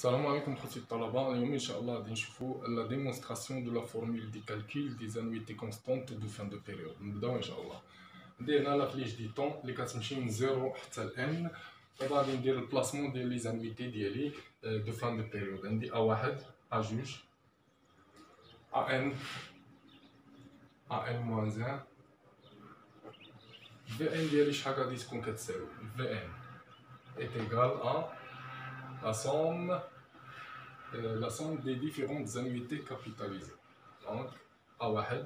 Salam alaikum خوتي الطلبة. اليوم إن شاء الله غادي نشوفو لا ديمونستراسيون دو لا فورمول دي كالكول دي زانويتي كونستانت دو فان دو بيريود. نبداو إن شاء الله. عندي هنا لا فليش دي طون اللي كتمشي من 0 حتى ل n. دابا غادي ندير البلاسمون ديال لي زانويتي ديالي دو فان دو بيريود. عندي A1 A2 AN AN -1 VN ديالي شحال غادي تكون كتساوي VN est égal à la somme des différentes annuités capitalisées. Donc A1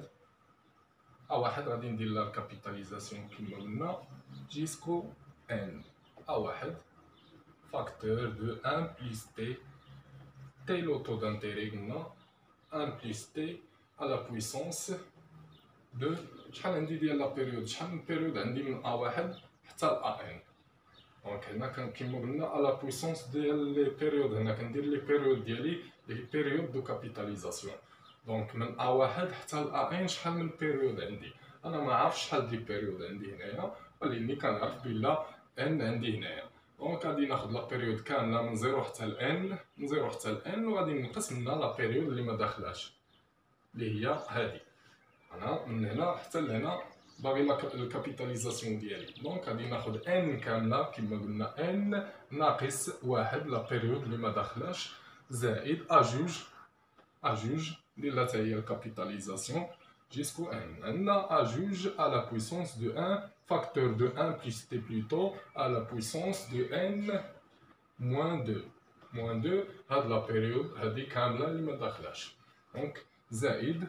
غادي ندير لا capitalisation كما قلنا jusqu'au n. A1 facteur de 1 plus t le taux d'intérêt قلنا 1 plus t à la puissance de شحال عندي ديال لا بيريود، شحال من بيريود عندي من A1 حتى ل AN. دونك هنا كيما قلنا على بويسونس ديال لي بيريود، هنا كندير لي بيريود ديالي لي بيريود دو كابيتاليزاسيون. دونك من A1 حتى ل AN شحال من بيريود عندي، انا ما عارفش شحال دي بيريود عندي هنايا، ولكن كنعرف بلا ان عندي هنايا. دونك غادي ناخذ لا بيريود كامله من 0 حتى ل n، من 0 حتى ل n، وغادي نقص منها لا بيريود اللي ما داخلاش اللي هي هذه. انا من هنا حتى لهنا باغي الكابيتاليزاسيون ديالي. دونك غادي ناخذ ان كامله كما قلنا ان ناقص واحد لا بيريود اللي ما داخلاش زائد A2 اللي حتى هي الكابيتاليزاسيون jusqu'au n. عندنا A2 à la puissance de 1 facteur de 1 plus t plutôt à la puissance de n moins 2 هاد لا بيريود هادي كامله اللي ما داخلاش. دونك زائد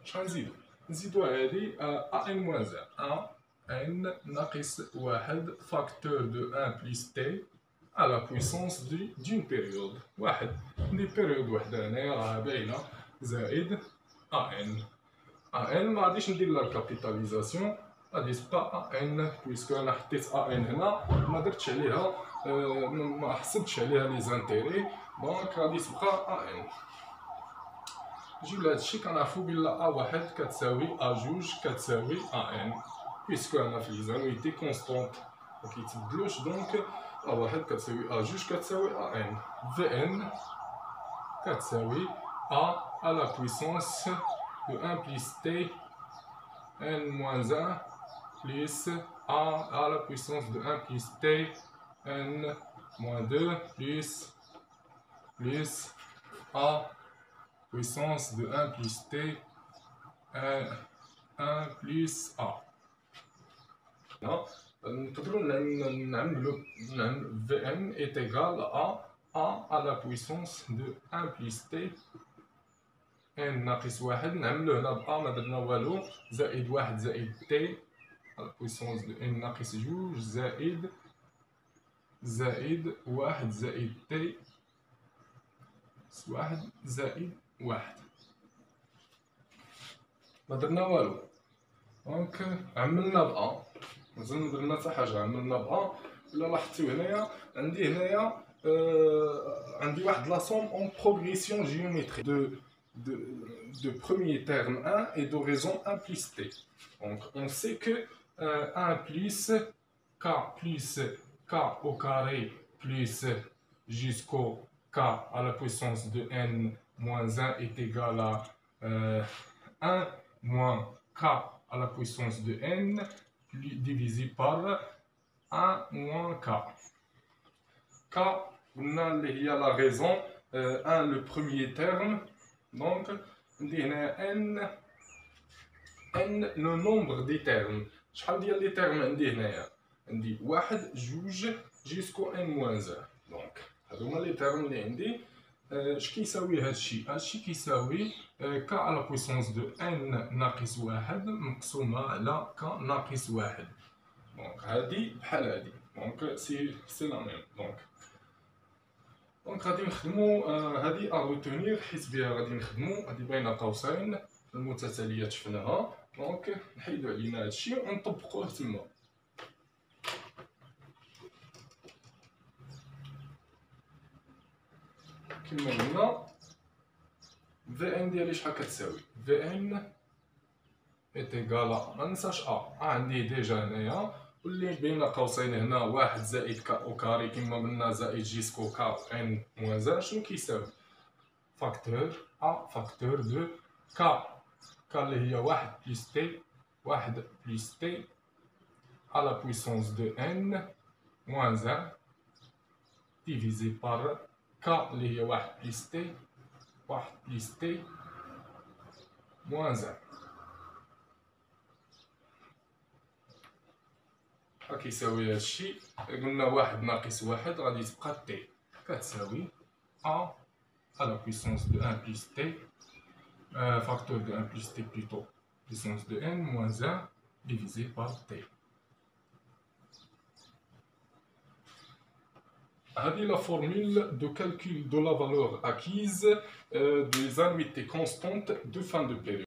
شحال نزيدو هادي AN -1 AN ناقص واحد فاكتور دو 1 بلس تي على لا بويسونس دون بيريود، واحد ندير بيريود وحده هنايا راها باينه، زائد AN ما غاديش ندير لا الكابيتاليزاسيون، غادي تبقى AN بويسكو انا حطيت AN هنا ما درتش عليها ما حسبتش عليها لي زانتيري، دونك غادي تبقى AN. نجيو لهاد الشيء كنعرفو بلا A1 كتساوي A2 كتساوي AN، بيسكو انا في ليزانويتي كونستونت مكيتبدلوش، دونك A1 كتساوي A2 كتساوي AN. VN كتساوي A à la puissance de 1 plus t n-1 plus A à la puissance de 1 plus t n-2 plus A puissance de 1 plus t 1 plus A. نقدروا نعملوا Vn est égal à la puissance de 1 plus t n ناقص واحد، نعملو هنا ب A ما درنا والو، زائد واحد زائد t à la puissance de n ناقص جوج زائد واحد زائد t واحد زائد واحد، ما درنا والو. دونك عملنا ب A، مازال ما درنا حتى حاجه، عملنا ب A. الا لاحظتوا هنايا عندي عندي واحد لا سوم اون بروغريسيون جيوميتريك de premier terme 1 et de raison 1 plus t. Donc on sait que 1 plus k au carré plus jusqu'au k à la puissance de n moins 1 est égal à 1 moins k à la puissance de n divisé par 1 moins k. K, on a la raison 1 le premier terme. Donc, on dit n le nombre des termes. شحال ديال لي termes عندي هنايا؟ عندي واحد جوج jusqu'au n-1. دونك هادو هما لي termes اللي عندي. اش كيساوي هادشي؟ هادشي كيساوي k على بويسونس دو n ناقص واحد مقسومة على k ناقص واحد. دونك هادي بحال هادي، دونك سي لا ميم. دونك غادي نخدمو هادي اغوتونيغ، حيت بها غادي نخدمو هادي بين قوسين المتتاليات شفناها. دونك نحيدو علينا هادشي ونطبقوه تما. كما قلنا VN ديالي شحال كتساوي؟ VN est égal à، ما ننساش A عندي ديجا هنايا، واللي بين قوسين هنا واحد زائد ك او كاري كيما قلنا زائد جيسكو ك ان موان زان شنو كيساوي؟ فاكتور ا فاكتور دو ك اللي هي واحد بلس تي واحد بلس تي à la puissance de n moins 1 divisé par k اللي هي واحد بلس تي moins 1. راك يساوي هادشي قلنا واحد ناقص واحد غادي تبقى تي كتساوي a à la puissance de 1 plus t facteur de 1 plus t plutôt puissance de n moins 1 divisé par t. هذه la formule de calcul de la valeur acquise des annuités constantes de fin de période.